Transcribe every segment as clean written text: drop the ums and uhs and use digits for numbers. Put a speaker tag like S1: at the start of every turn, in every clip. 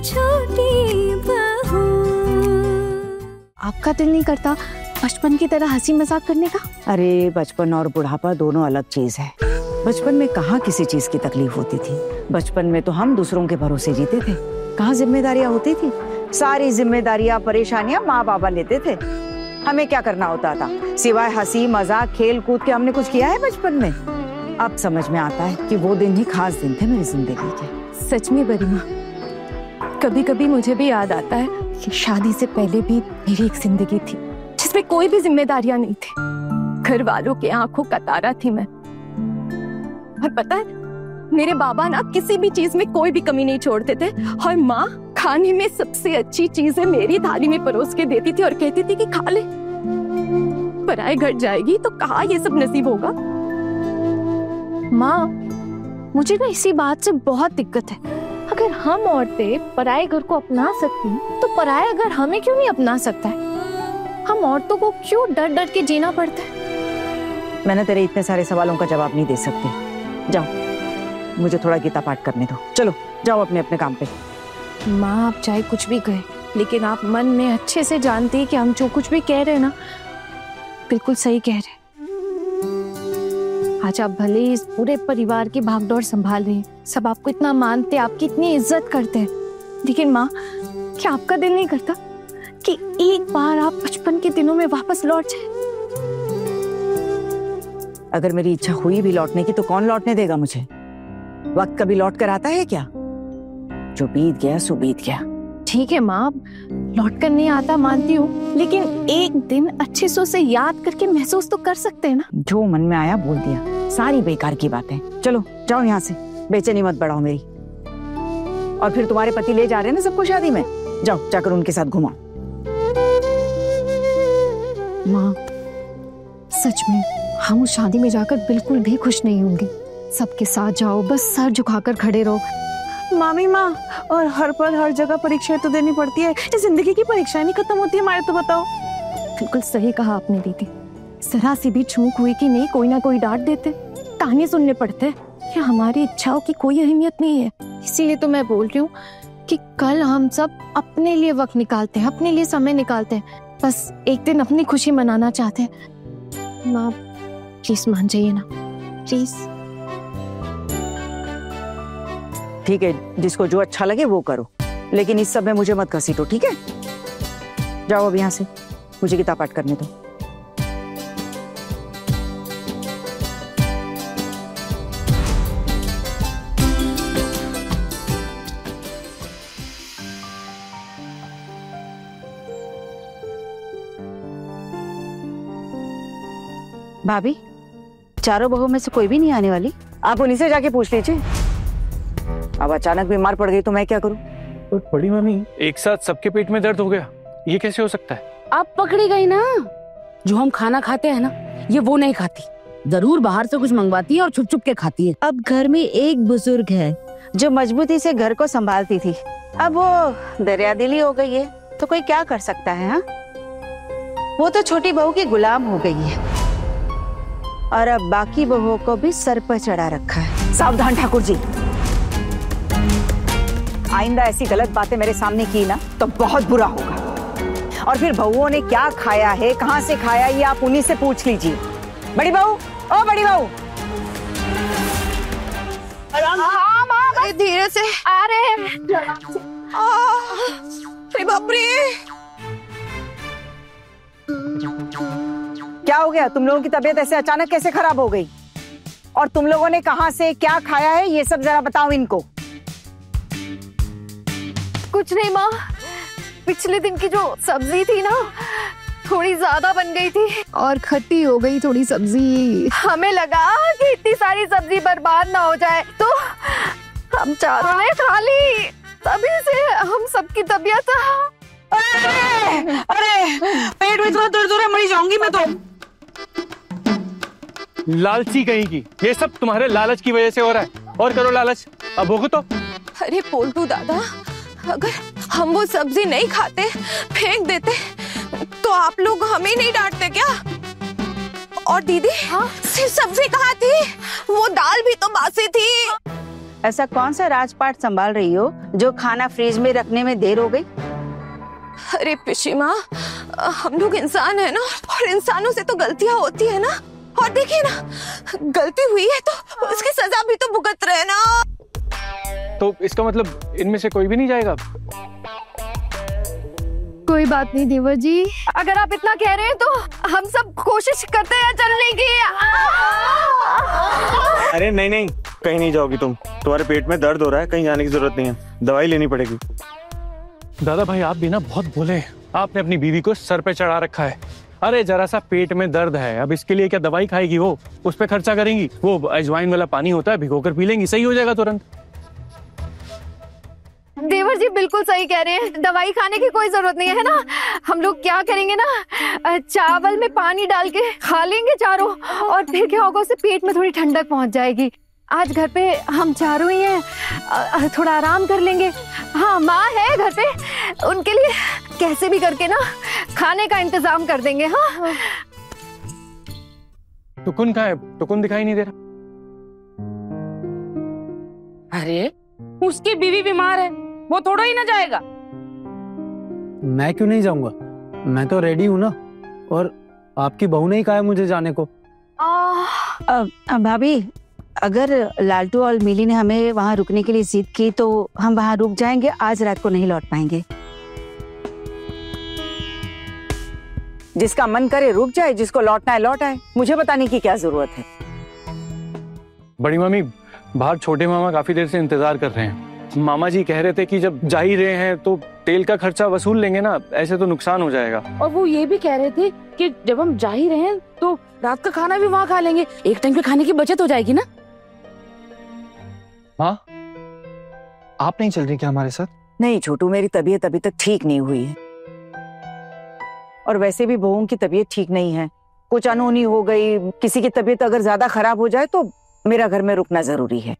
S1: छोटी बहू।
S2: आपका दिल नहीं करता बचपन की तरह हंसी मजाक करने का?
S3: अरे बचपन और बुढ़ापा दोनों अलग चीज है। बचपन में कहाँ किसी चीज की तकलीफ होती थी। बचपन में तो हम दूसरों के भरोसे जीते थे। कहाँ जिम्मेदारियां होती थी। सारी जिम्मेदारियां परेशानियां माँ बाबा लेते थे। हमें क्या करना होता था सिवाय हंसी मजाक खेल कूद के? हमने कुछ किया है बचपन में? अब समझ में आता है कि वो दिन ही खास दिन थे मेरी जिंदगी के।
S2: सच में गरिमा, कभी कभी मुझे भी याद आता है कि शादी से पहले भी मेरी एक जिंदगी थी जिसमें कोई भी जिम्मेदारियां नहीं थी। घर वालों के आंखों का तारा थी मैं। और पता है मेरे बाबा ना किसी भी चीज में कोई भी कमी नहीं छोड़ते थे। और माँ खाने में सबसे अच्छी चीजें मेरी थाली में परोस के देती थी और कहती थी कि खा ले। पराए घर जाएगी तो कहाँ ये सब नसीब होगा। माँ मुझे ना इसी बात से बहुत दिक्कत है। अगर हम औरतें पराए घर को अपना सकती तो पराया घर हमें क्यों नहीं अपना सकता है? हम औरतों को क्यों डर डर के जीना पड़ता है?
S3: मैंने तेरे इतने सारे सवालों का जवाब नहीं दे सकती। जाओ मुझे थोड़ा गीता पाठ करने दो। चलो जाओ अपने अपने काम पे।
S2: माँ आप चाहे कुछ भी कहे लेकिन आप मन में अच्छे से जानती है कि हम जो कुछ भी कह रहे हैं ना बिल्कुल सही कह रहे हैं। आज आप भले इस पूरे परिवार की भागदौड़ संभाल रही हैं, सब आपको इतना मानते, आपकी इतनी इज्जत करते हैं, लेकिन माँ क्या आपका दिल नहीं करता कि एक बार आप बचपन के दिनों में वापस लौट जाए?
S3: अगर मेरी इच्छा हुई भी लौटने की तो कौन लौटने देगा मुझे? वक्त कभी लौट कर आता है क्या? जो बीत गया सो बीत गया।
S2: ठीक है माँ, लौट कर नहीं आता मानती हूँ, लेकिन एक दिन अच्छे से उसे याद करके महसूस तो कर सकते हैं ना।
S3: जो मन में आया बोल दिया, सारी बेकार की बातें। चलो जाओ यहाँ से, बेचैनी मत बढ़ाओ मेरी। और फिर तुम्हारे पति ले जा रहे हैं ना सबको शादी में, जाओ जाकर उनके साथ घुमाओ।
S2: माँ सच में हम उस शादी में जाकर बिल्कुल भी खुश नहीं होंगे। सबके साथ जाओ, बस सर झुकाकर खड़े रहो।
S4: मामी माँ, और हर पल हर जगह परीक्षाएं तो देनी पड़ती है। इस जिंदगी की परीक्षाएं नहीं खत्म होती हमारे, तो बताओ।
S2: बिल्कुल सही कहा आपने दीदी। जरा सी भी चूक हुई कि नहीं कोई ना कोई डांट देते, ताने सुनने पड़ते कि हमारी इच्छाओं की कोई अहमियत नहीं है। इसीलिए तो मैं बोल रही हूँ कि कल हम सब अपने लिए वक्त निकालते हैं, अपने लिए समय निकालते हैं। बस एक दिन अपनी खुशी मनाना चाहते हैं। माँ प्लीज मान जाइए ना, प्लीज।
S3: ठीक है, जिसको जो अच्छा लगे वो करो, लेकिन इस सब में मुझे मत घसीटो, ठीक है? जाओ अब यहाँ से, मुझे गीता पाठ करने दो। भाभी, चारों बहू में से कोई भी नहीं आने वाली? आप उन्हीं से जाके पूछ लीजिए। अब अचानक बीमार पड़ गई तो मैं क्या करूं?
S5: पर बड़ी मम्मी, एक साथ सबके पेट में दर्द हो गया, ये कैसे हो सकता है?
S6: अब पकड़ी गई ना। जो हम खाना खाते हैं ना, ये वो नहीं खाती। जरूर बाहर से कुछ मंगवाती है और छुप छुप के खाती है।
S7: अब घर में एक बुजुर्ग है
S3: जो मजबूती से घर को संभालती थी, अब वो दरियादिली हो गई है, तो कोई क्या कर सकता है? हाँ, वो तो छोटी बहू की गुलाम हो गई है और अब बाकी बहुओं को भी सर पर चढ़ा रखा है। सावधान ठाकुर जी, आइंदा ऐसी गलत बातें मेरे सामने की ना तो बहुत बुरा होगा। और फिर बहुओं ने क्या खाया है, कहाँ से खाया, ये आप उन्हीं से पूछ लीजिए। बड़ी बहू, ओ बड़ी बहू।
S2: हाँ माँ, धीरे से। अरे
S4: बाप रे,
S3: क्या हो गया? तुम लोगों की तबीयत ऐसे अचानक कैसे खराब हो गई? और तुम लोगों ने कहाँ से क्या खाया है, ये सब जरा बताओ इनको।
S2: कुछ नहीं माँ, पिछले दिन की जो सब्जी थी ना थोड़ी ज्यादा बन गई थी और खट्टी हो गई थोड़ी सब्जी। हमें लगा कि इतनी सारी सब्जी बर्बाद ना हो जाए तो हम चारों ने खा ली। तभी से हम सबकी तबीयत।
S4: अरे पेट में इतना दर्द हो रहा है, मरी जाऊंगी मैं तो।
S5: लालची कहीं की, ये सब तुम्हारे लालच की वजह से हो रहा है। और करो लालच, अब भोगो तो।
S2: अरे पोल्टू दादा, अगर हम वो सब्जी नहीं खाते, फेंक देते, तो आप लोग हमें नहीं डांटते क्या? और दीदी, हाँ? सिर्फ सब्जी कहाँ थी? वो दाल भी तो बासी थी।
S3: ऐसा कौन सा राजपाट संभाल रही हो जो खाना फ्रिज में रखने में देर हो गई?
S2: अरे पिशी माँ, हम लोग इंसान है ना, और इंसानों से तो गलतियां होती है ना। और देखिए ना, गलती हुई है तो उसकी सजा भी तो भुगत रहे ना।
S5: तो इसका मतलब इनमें से कोई भी नहीं जाएगा?
S2: कोई बात नहीं देवर जी, अगर आप इतना कह रहे हैं तो हम सब कोशिश करते हैं चलने की।
S1: अरे नहीं नहीं, कहीं नहीं जाओगी तुम। तुम्हारे पेट में दर्द हो रहा है, कहीं जाने की जरूरत नहीं है, दवाई लेनी पड़ेगी।
S5: दादा भाई आप भी ना बहुत भोले हैं। आपने अपनी बीवी को सर पे चढ़ा रखा है। अरे जरा सा पेट में दर्द है, अब इसके लिए क्या दवाई खाएगी वो? उस पे खर्चा करेंगी? वो अजवाइन वाला पानी होता है, भिगोकर पी लेंगी, सही हो जाएगा तुरंत।
S2: देवर जी बिल्कुल सही कह रहे हैं, दवाई खाने की कोई जरूरत नहीं है ना। हम लोग क्या करेंगे ना, चावल में पानी डाल के खा लेंगे चारों, और फिर क्या होगा, उससे पेट में थोड़ी ठंडक पहुंच जाएगी। आज घर पे हम चारों ही हैं, थोड़ा आराम कर लेंगे। हाँ, माँ है घर पे, उनके लिए कैसे भी करके ना खाने का इंतजाम कर देंगे। हाँ,
S5: टुकुन कहाँ है? टुकुन दिखाई नहीं दे रहा।
S6: अरे उसकी बीवी बीमार है, वो थोड़ा ही ना जाएगा।
S8: मैं क्यों नहीं जाऊंगा? मैं तो रेडी हूँ ना, और आपकी बहू ने ही कहा है मुझे जाने को।
S3: भाभी, अगर लालटू और मिली ने हमें वहाँ रुकने के लिए जिद की तो हम वहाँ रुक जाएंगे, आज रात को नहीं लौट पाएंगे। जिसका मन करे रुक जाए, जिसको लौटना है लौट आए, मुझे बताने की क्या जरूरत है।
S5: बड़ी मम्मी, बाहर छोटे मामा काफी देर से इंतजार कर रहे हैं। मामा जी कह रहे थे कि जब जा ही रहे हैं तो तेल का खर्चा वसूल लेंगे ना, ऐसे तो नुकसान हो जाएगा।
S6: और वो ये भी कह रहे थे कि जब हम जा ही रहे हैं तो रात का खाना भी वहाँ खा लेंगे, एक टाइम के खाने की बचत हो जाएगी ना।
S1: हाँ, आप नहीं चल रही क्या हमारे साथ?
S3: नहीं छोटू, मेरी तबीयत अभी तक ठीक नहीं हुई है, और वैसे भी बहुओं की तबीयत ठीक नहीं है। कुछ अनहोनी हो गई, किसी की तबीयत अगर ज्यादा खराब हो जाए तो मेरा घर में रुकना जरूरी है।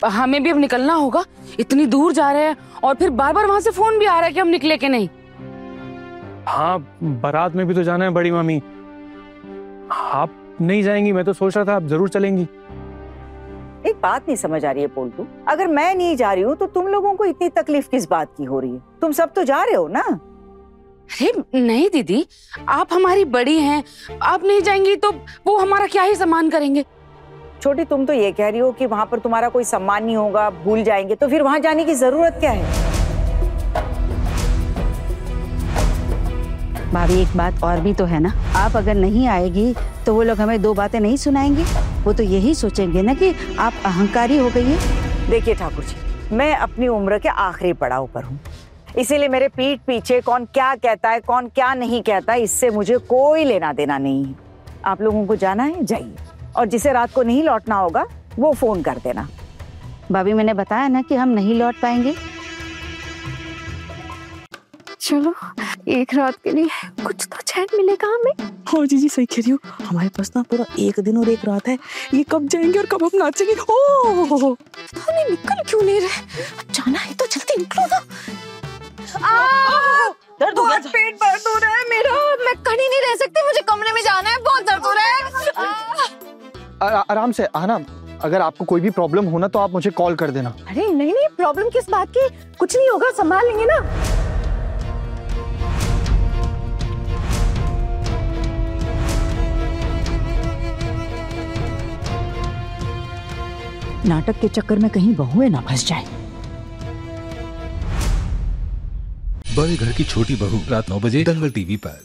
S6: हमें भी अब निकलना होगा, इतनी दूर जा रहे हैं, और फिर बार बार वहाँ से फोन भी आ रहा है कि हम निकले कि नहीं।
S5: हाँ, बारात में भी तो जाना है बड़ी मम्मी। आप नहीं जाएंगी? मैं तो सोच रहा था आप जरूर चलेंगी।
S3: एक बात नहीं समझ आ रही है पोल्टू, अगर मैं नहीं जा रही हूँ तो तुम लोगों को इतनी तकलीफ किस बात की हो रही है? तुम सब तो जा रहे हो ना।
S6: अरे नहीं दीदी, आप हमारी बड़ी हैं, आप नहीं जाएंगी तो वो हमारा क्या ही सम्मान करेंगे।
S3: छोटी, तुम तो ये कह रही हो कि वहाँ पर तुम्हारा कोई सम्मान नहीं होगा, भूल जाएंगे, तो फिर वहाँ जाने की जरूरत क्या है? भाभी, एक बात और भी तो है ना, आप अगर नहीं आएगी तो वो लोग हमें दो बातें नहीं सुनाएंगे। वो तो यही सोचेंगे ना कि आप अहंकारी हो गई है। देखिए ठाकुर जी, मैं अपनी उम्र के आखिरी पड़ाव पर हूँ, इसीलिए मेरे पीठ पीछे कौन क्या कहता है, कौन क्या नहीं कहता है, इससे मुझे कोई लेना देना नहीं है। आप लोगों को जाना है, जाइए, और जिसे रात को नहीं लौटना होगा वो फोन कर देना। भाभी, मैंने बताया ना कि हम नहीं लौट पाएंगे।
S2: चलो, एक रात के लिए कुछ तो चैन मिलेगा हमें।
S4: हाँ जीजी सही कह रही हो, हमारे पास ना पूरा एक दिन और एक रात है, ये कब जाएंगे और कब हम नाचेंगे। ओह,
S2: नहीं निकल क्यों नहीं रहे? जाना है तो जल्दी निकलो ना।
S4: दर्द हो गया,
S2: पेट दर्द हो रहा है मेरा, मैं कहीं नहीं रह सकती, मुझे कमरे में जाना है, बहुत दर्द हो रहा है।
S1: आराम से आना, अगर आपको कोई भी प्रॉब्लम हो ना तो आप मुझे कॉल कर देना।
S2: अरे नहीं नहीं, प्रॉब्लम किस बात की? कुछ नहीं होगा, संभाल लेंगे ना।
S3: नाटक के चक्कर में कहीं बहुएं ना फंस जाए।
S9: बड़े घर की छोटी बहू, रात 9 बजे दंगल टीवी पर।